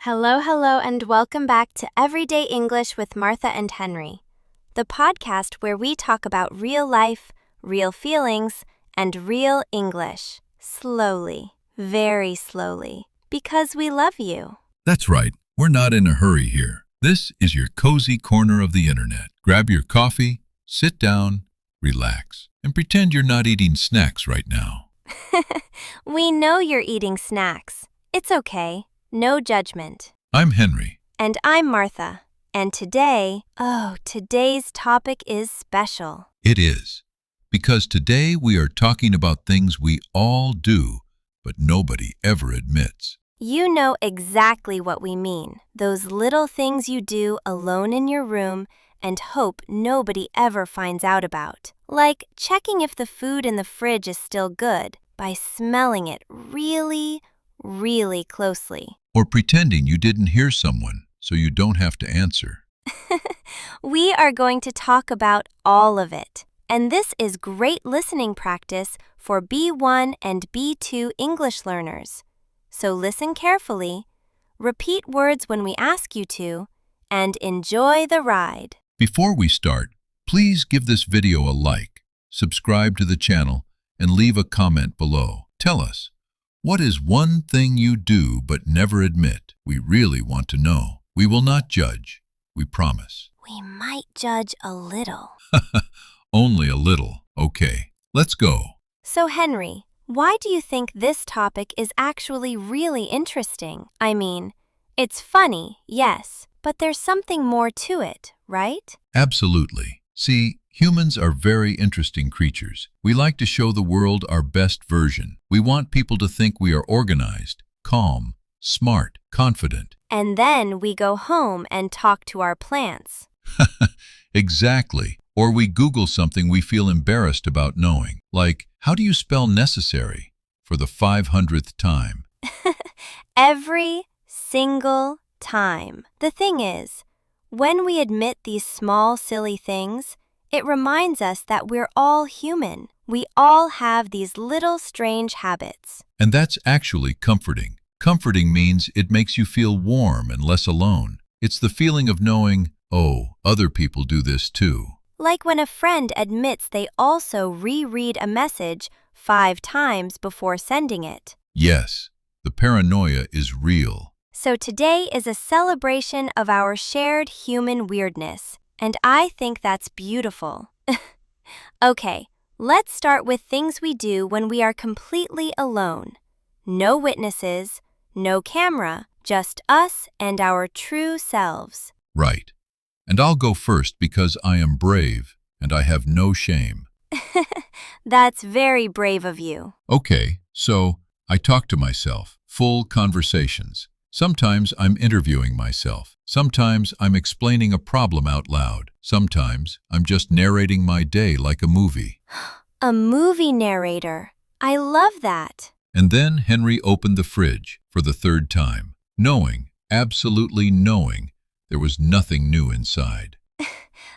Hello, hello, and welcome back to Everyday English with Martha and Henry, the podcast where we talk about real life, real feelings, and real English. Slowly, very slowly, because we love you. That's right. We're not in a hurry here. This is your cozy corner of the internet. Grab your coffee, sit down, relax, and pretend you're not eating snacks right now. We know you're eating snacks. It's okay. No judgment. I'm Henry. And I'm Martha. And today's topic is special. It is. Because today we are talking about things we all do, but nobody ever admits. You know exactly what we mean. Those little things you do alone in your room and hope nobody ever finds out about. Like checking if the food in the fridge is still good by smelling it really, really closely. Or pretending you didn't hear someone so you don't have to answer. We are going to talk about all of it. And this is great listening practice for B1 and B2 English learners. So listen carefully, repeat words when we ask you to, and enjoy the ride. Before we start, please give this video a like, subscribe to the channel, and leave a comment below. Tell us, what is one thing you do but never admit? We really want to know. We will not judge, we promise. We might judge a little. Only a little. Okay, let's go. So Henry, why do you think this topic is actually really interesting? I mean, it's funny, yes, but there's something more to it, right? Absolutely. See, humans are very interesting creatures. We like to show the world our best version. We want people to think we are organized, calm, smart, confident. And then we go home and talk to our plants. Exactly. Or we Google something we feel embarrassed about knowing. Like, how do you spell necessary for the 500th time? Every single time. The thing is, when we admit these small, silly things, it reminds us that we're all human. We all have these little strange habits. And that's actually comforting. Comforting means it makes you feel warm and less alone. It's the feeling of knowing, oh, other people do this too. Like when a friend admits they also reread a message 5 times before sending it. Yes, the paranoia is real. So today is a celebration of our shared human weirdness, and I think that's beautiful. Okay, let's start with things we do when we are completely alone. No witnesses, no camera, just us and our true selves. Right. And I'll go first because I am brave and I have no shame. That's very brave of you. Okay, so I talk to myself, full conversations. Sometimes I'm interviewing myself. Sometimes I'm explaining a problem out loud. Sometimes I'm just narrating my day like a movie. A movie narrator. I love that. And then Henry opened the fridge for the 3rd time, knowing, absolutely knowing, there was nothing new inside.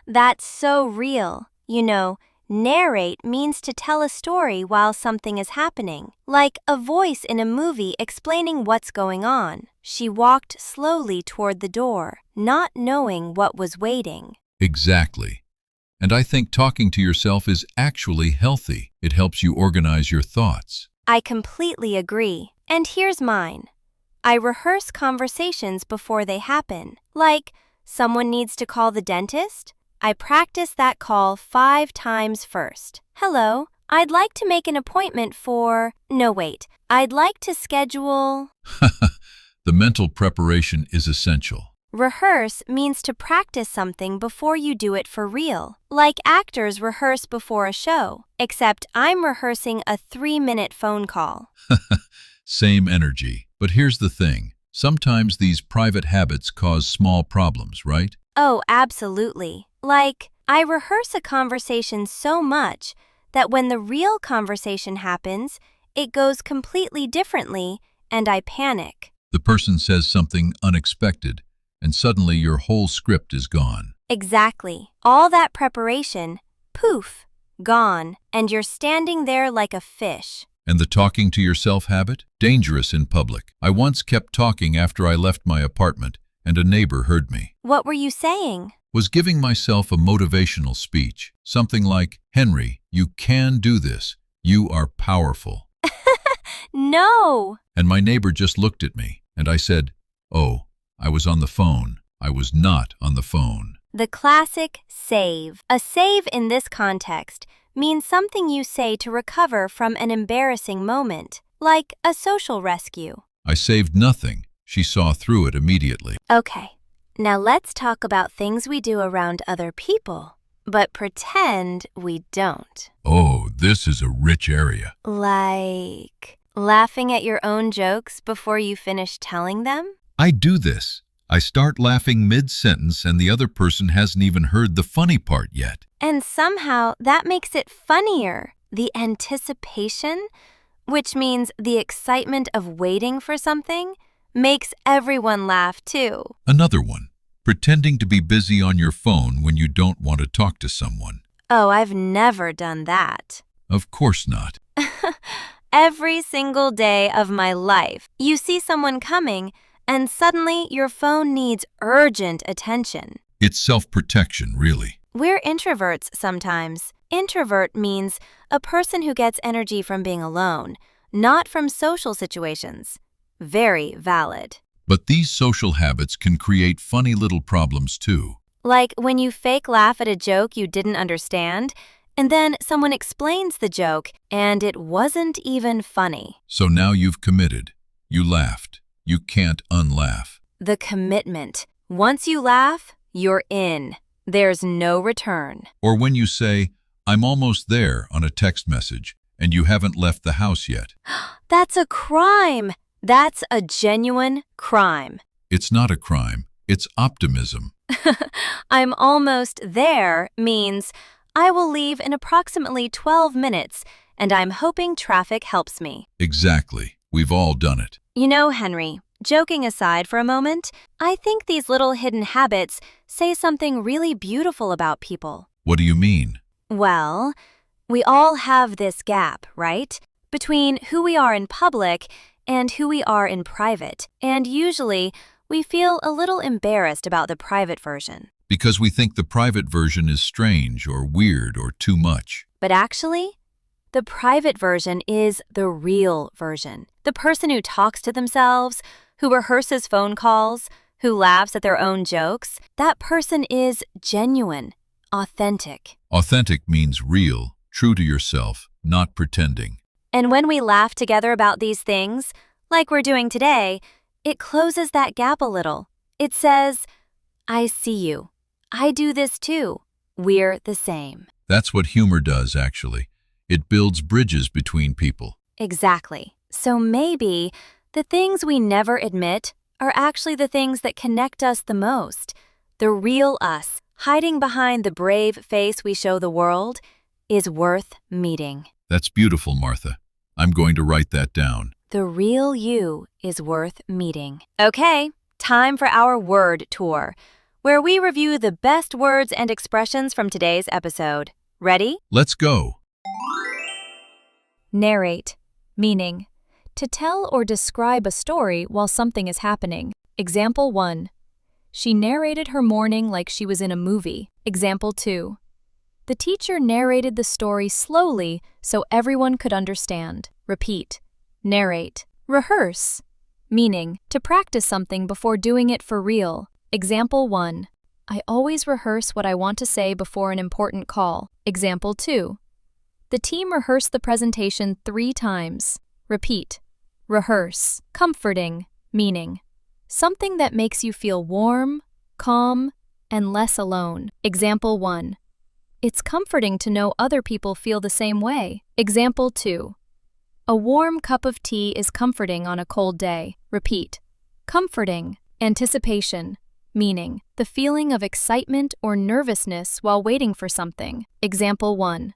That's so real. You know, narrate means to tell a story while something is happening, like a voice in a movie explaining what's going on. She walked slowly toward the door, not knowing what was waiting. Exactly. And I think talking to yourself is actually healthy. It helps you organize your thoughts. I completely agree. And here's mine. I rehearse conversations before they happen. Like, someone needs to call the dentist? I practice that call 5 times first. Hello, I'd like to make an appointment for... No, wait. I'd like to schedule... The mental preparation is essential. Rehearse means to practice something before you do it for real. Like actors rehearse before a show, except I'm rehearsing a 3-minute phone call. Same energy. But here's the thing. Sometimes these private habits cause small problems, right? Oh, absolutely. Like, I rehearse a conversation so much that when the real conversation happens, it goes completely differently and I panic. The person says something unexpected, and suddenly your whole script is gone. Exactly. All that preparation, poof, gone, and you're standing there like a fish. And the talking to yourself habit? Dangerous in public. I once kept talking after I left my apartment, and a neighbor heard me. What were you saying? Was giving myself a motivational speech. Something like, Henry, you can do this. You are powerful. No! And my neighbor just looked at me, and I said, oh, I was on the phone. I was not on the phone. The classic save. A save in this context means something you say to recover from an embarrassing moment, like a social rescue. I saved nothing. She saw through it immediately. Okay, now let's talk about things we do around other people, but pretend we don't. Oh, this is a rich area. Like laughing at your own jokes before you finish telling them? I do this. I start laughing mid-sentence and the other person hasn't even heard the funny part yet. And somehow that makes it funnier. The anticipation, which means the excitement of waiting for something, makes everyone laugh too. Another one. Pretending to be busy on your phone when you don't want to talk to someone. Oh, I've never done that. Of course not. Every single day of my life, you see someone coming, and suddenly your phone needs urgent attention. It's self-protection, really. We're introverts sometimes. Introvert means a person who gets energy from being alone, not from social situations. Very valid. But these social habits can create funny little problems too. Like when you fake laugh at a joke you didn't understand, and then someone explains the joke, and it wasn't even funny. So now you've committed. You laughed. You can't unlaugh. The commitment. Once you laugh, you're in. There's no return. Or when you say, I'm almost there on a text message, and you haven't left the house yet. That's a crime. That's a genuine crime. It's not a crime. It's optimism. I'm almost there means I will leave in approximately 12 minutes, and I'm hoping traffic helps me. Exactly. We've all done it. You know, Henry, joking aside for a moment, I think these little hidden habits say something really beautiful about people. What do you mean? Well, we all have this gap, right? Between who we are in public and who we are in private. And usually, we feel a little embarrassed about the private version. Because we think the private version is strange or weird or too much. But actually, the private version is the real version. The person who talks to themselves, who rehearses phone calls, who laughs at their own jokes, that person is genuine, authentic. Authentic means real, true to yourself, not pretending. And when we laugh together about these things, like we're doing today, it closes that gap a little. It says, I see you. I do this too. We're the same. That's what humor does, actually. It builds bridges between people. Exactly. So maybe the things we never admit are actually the things that connect us the most. The real us, hiding behind the brave face we show the world, is worth meeting. That's beautiful, Martha. I'm going to write that down. The real you is worth meeting. Okay, time for our word tour, where we review the best words and expressions from today's episode. Ready? Let's go. Narrate, meaning to tell or describe a story while something is happening. Example 1. She narrated her morning like she was in a movie. Example 2. The teacher narrated the story slowly so everyone could understand. Repeat. Narrate. Rehearse, meaning to practice something before doing it for real. Example 1. I always rehearse what I want to say before an important call. Example 2. The team rehearsed the presentation 3 times. Repeat. Rehearse. Comforting, meaning something that makes you feel warm, calm, and less alone. Example 1. It's comforting to know other people feel the same way. Example 2. A warm cup of tea is comforting on a cold day. Repeat. Comforting. Anticipation, meaning the feeling of excitement or nervousness while waiting for something. Example 1.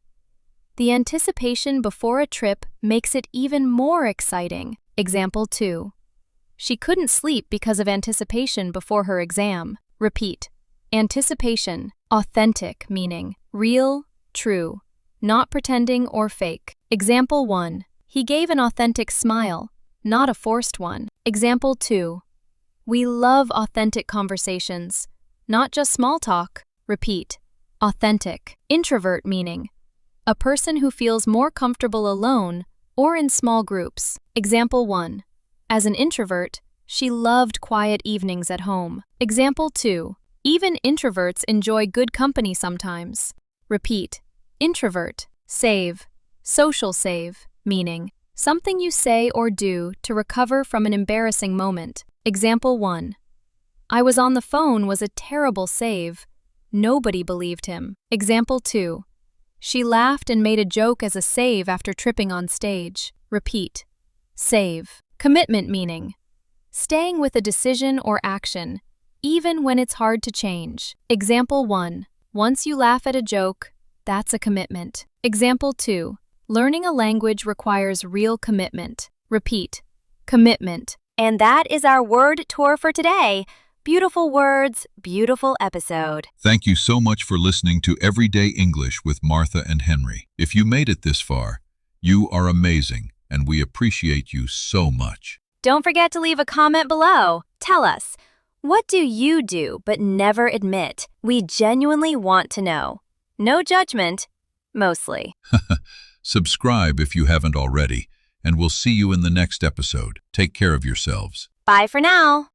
The anticipation before a trip makes it even more exciting. Example 2. She couldn't sleep because of anticipation before her exam. Repeat. Anticipation. Authentic, meaning real, true, not pretending or fake. Example 1. He gave an authentic smile, not a forced one. Example 2. We love authentic conversations, not just small talk. Repeat. Authentic. Introvert meaning a person who feels more comfortable alone or in small groups. Example 1. As an introvert, she loved quiet evenings at home. Example 2. Even introverts enjoy good company sometimes. Repeat. Introvert. Save. Social save, meaning something you say or do to recover from an embarrassing moment. Example 1. I was on the phone was a terrible save. Nobody believed him. Example 2. She laughed and made a joke as a save after tripping on stage. Repeat. Save. Commitment meaning staying with a decision or action, even when it's hard to change. Example 1. Once you laugh at a joke, that's a commitment. Example 2. Learning a language requires real commitment. Repeat. Commitment. And that is our word tour for today. Beautiful words, beautiful episode. Thank you so much for listening to Everyday English with Martha and Henry. If you made it this far, you are amazing, and we appreciate you so much. Don't forget to leave a comment below. Tell us, what do you do but never admit? We genuinely want to know. No judgment, mostly. Subscribe if you haven't already, and we'll see you in the next episode. Take care of yourselves. Bye for now.